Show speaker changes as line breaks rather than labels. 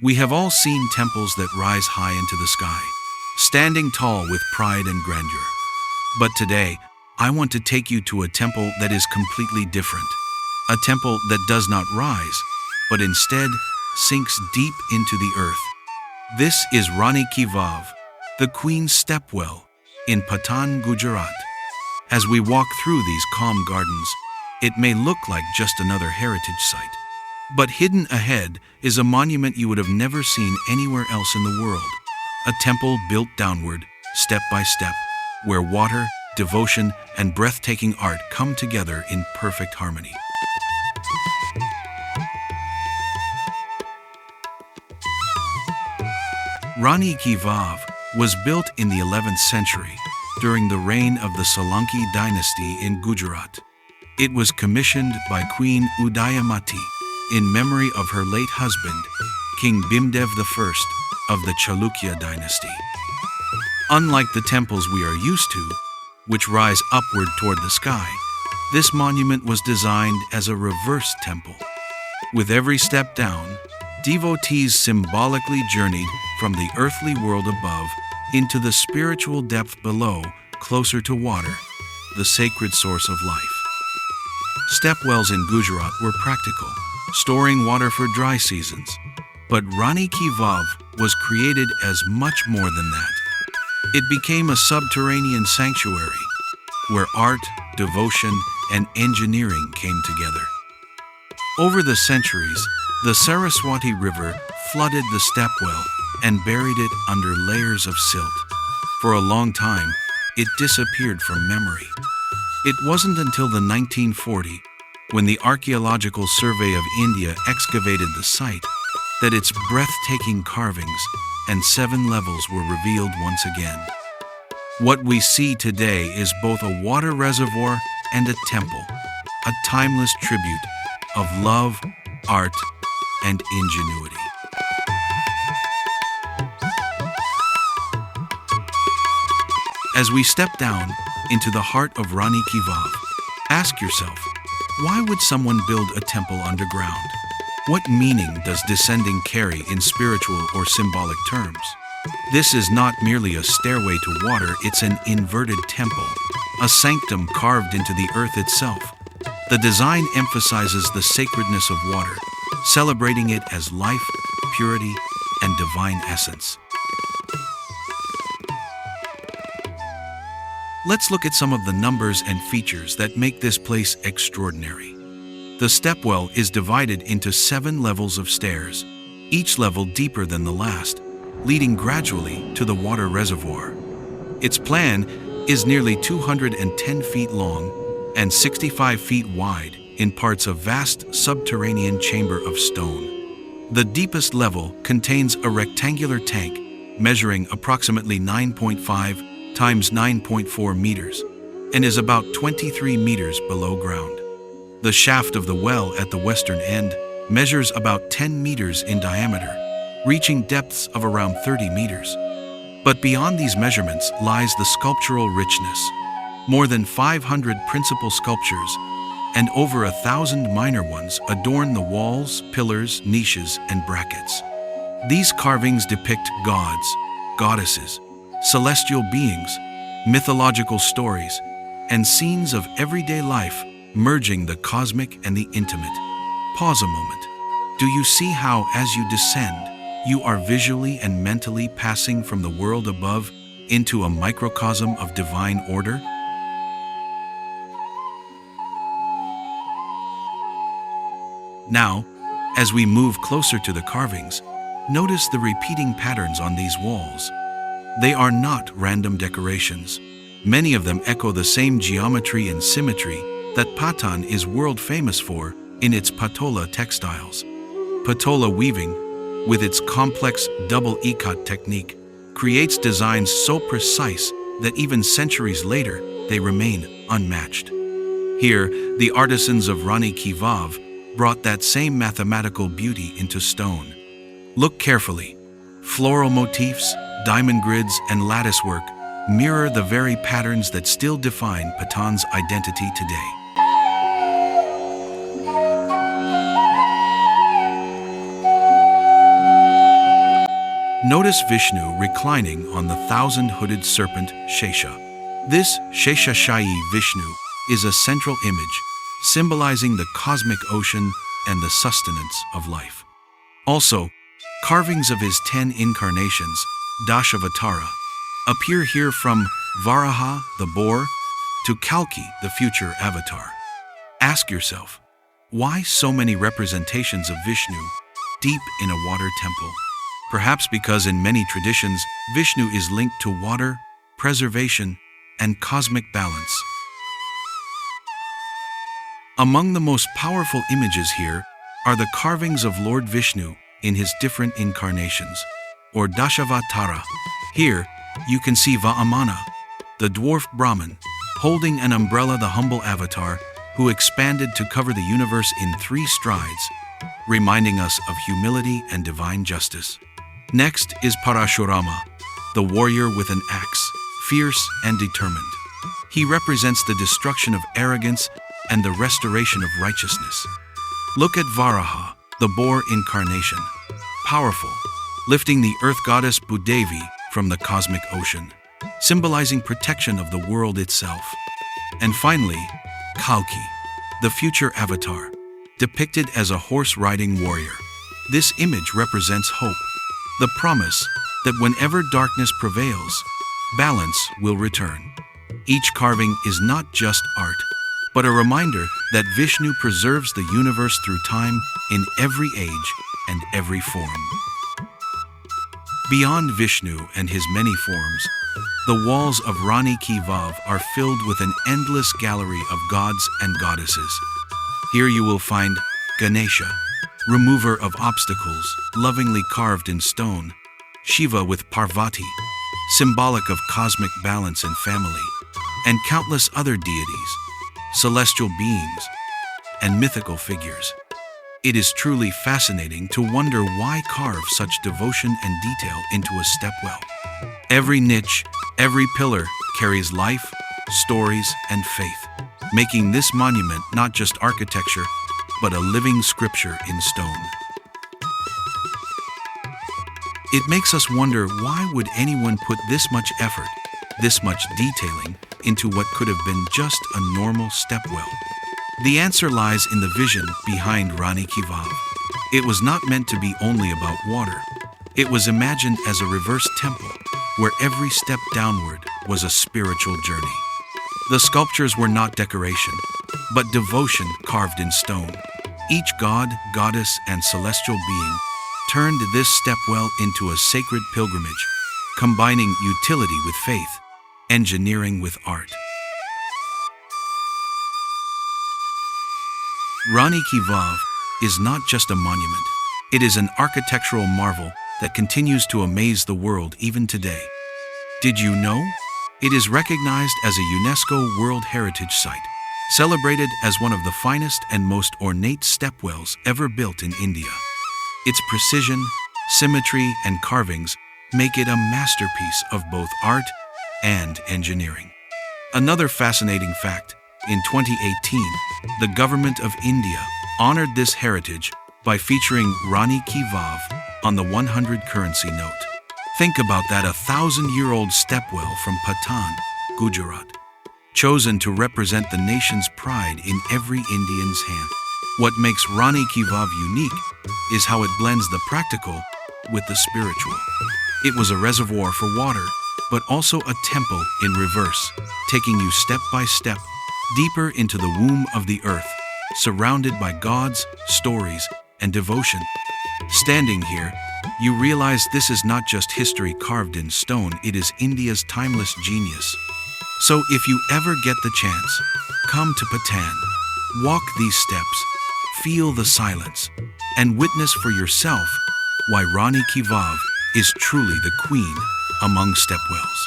We have all seen temples that rise high into the sky, standing tall with pride and grandeur. But today, I want to take you to a temple that is completely different. A temple that does not rise, but instead sinks deep into the earth. This is Rani Ki Vav, the Queen's Stepwell, in Patan, Gujarat. As we walk through these calm gardens, it may look like just another heritage site. But hidden ahead is a monument you would have never seen anywhere else in the world. A temple built downward, step by step, where water, devotion, and breathtaking art come together in perfect harmony. Rani Ki Vav was built in the 11th century during the reign of the Solanki dynasty in Gujarat. It was commissioned by Queen Udayamati in memory of her late husband, King Bhima I of the Chalukya dynasty. Unlike the temples we are used to, which rise upward toward the sky, this monument was designed as a reverse temple. With every step down, devotees symbolically journeyed from the earthly world above into the spiritual depth below, closer to water, the sacred source of life. Stepwells in Gujarat were practical, storing water for dry seasons. But Rani Ki Vav was created as much more than that. It became a subterranean sanctuary where art, devotion, and engineering came together. Over the centuries, the Saraswati River flooded the Stepwell and buried it under layers of silt. For a long time, it disappeared from memory. It wasn't until the 1940s, when the Archaeological Survey of India excavated the site, that its breathtaking carvings and 7 levels were revealed once again. What we see today is both a water reservoir and a temple, a timeless tribute of love, art, and ingenuity. As we step down into the heart of Rani Ki Vav, ask yourself, why would someone build a temple underground? What meaning does descending carry in spiritual or symbolic terms? This is not merely a stairway to water, it's an inverted temple, a sanctum carved into the earth itself. The design emphasizes the sacredness of water, celebrating it as life, purity, and divine essence. Let's look at some of the numbers and features that make this place extraordinary. The stepwell is divided into 7 levels of stairs, each level deeper than the last, leading gradually to the water reservoir. Its plan is nearly 210 feet long and 65 feet wide in parts a vast subterranean chamber of stone. The deepest level contains a rectangular tank measuring approximately 9.5 times 9.4 meters and is about 23 meters below ground. The shaft of the well at the western end measures about 10 meters in diameter, reaching depths of around 30 meters. But beyond these measurements lies the sculptural richness. More than 500 principal sculptures and over 1,000 minor ones adorn the walls, pillars, niches, and brackets. These carvings depict gods, goddesses, celestial beings, mythological stories, and scenes of everyday life, merging the cosmic and the intimate. Pause a moment. Do you see how, as you descend, you are visually and mentally passing from the world above into a microcosm of divine order? Now, as we move closer to the carvings, notice the repeating patterns on these walls. They are not random decorations. Many of them echo the same geometry and symmetry that Patan is world famous for in its patola textiles. Patola weaving, with its complex double ikat technique, creates designs so precise that even centuries later they remain unmatched. Here, the artisans of Rani Ki Vav brought that same mathematical beauty into stone. Look carefully. Floral motifs, diamond grids, and latticework mirror the very patterns that still define Patan's identity today. Notice Vishnu reclining on the thousand-hooded serpent Shesha. This Sheshashayi Vishnu is a central image, symbolizing the cosmic ocean and the sustenance of life. Also, carvings of his 10 incarnations, Dashavatara, appear here, from Varaha, the boar, to Kalki, the future avatar. Ask yourself, why so many representations of Vishnu deep in a water temple? Perhaps because in many traditions, Vishnu is linked to water, preservation, and cosmic balance. Among the most powerful images here are the carvings of Lord Vishnu in his different incarnations, or Dashavatara. Here, you can see Vamana, the dwarf Brahmin, holding an umbrella, the humble avatar who expanded to cover the universe in 3 strides, reminding us of humility and divine justice. Next is Parashurama, the warrior with an axe, fierce and determined. He represents the destruction of arrogance and the restoration of righteousness. Look at Varaha, the boar incarnation, powerful, lifting the earth goddess Bhudevi from the cosmic ocean, symbolizing protection of the world itself. And finally, Kalki, the future avatar, depicted as a horse-riding warrior. This image represents hope, the promise that whenever darkness prevails, balance will return. Each carving is not just art, but a reminder that Vishnu preserves the universe through time in every age and every form. Beyond Vishnu and his many forms, the walls of Rani Ki Vav are filled with an endless gallery of gods and goddesses. Here you will find Ganesha, remover of obstacles, lovingly carved in stone, Shiva with Parvati, symbolic of cosmic balance and family, and countless other deities, celestial beings, and mythical figures. It is truly fascinating to wonder why carve such devotion and detail into a stepwell. Every niche, every pillar carries life, stories, and faith, making this monument not just architecture, but a living scripture in stone. It makes us wonder, why would anyone put this much effort, this much detailing, into what could have been just a normal stepwell? The answer lies in the vision behind Rani Ki Vav. It was not meant to be only about water. It was imagined as a reverse temple, where every step downward was a spiritual journey. The sculptures were not decoration, but devotion carved in stone. Each god, goddess, and celestial being turned this stepwell into a sacred pilgrimage, combining utility with faith, engineering with art. Rani Ki Vav is not just a monument. It is an architectural marvel that continues to amaze the world even today. Did you know? It is recognized as a UNESCO World Heritage Site, celebrated as one of the finest and most ornate stepwells ever built in India. Its precision, symmetry, and carvings make it a masterpiece of both art and engineering. Another fascinating fact: in 2018, the government of India honored this heritage by featuring Rani Ki Vav on the 100 currency note. Think about that, 1,000-year-old stepwell from Patan, Gujarat, chosen to represent the nation's pride in every Indian's hand. What makes Rani Ki Vav unique is how it blends the practical with the spiritual. It was a reservoir for water, but also a temple in reverse, taking you step by step deeper into the womb of the earth, surrounded by gods, stories, and devotion. Standing here, you realize this is not just history carved in stone, it is India's timeless genius. So if you ever get the chance, come to Patan, walk these steps, feel the silence, and witness for yourself why Rani Ki Vav is truly the queen among stepwells.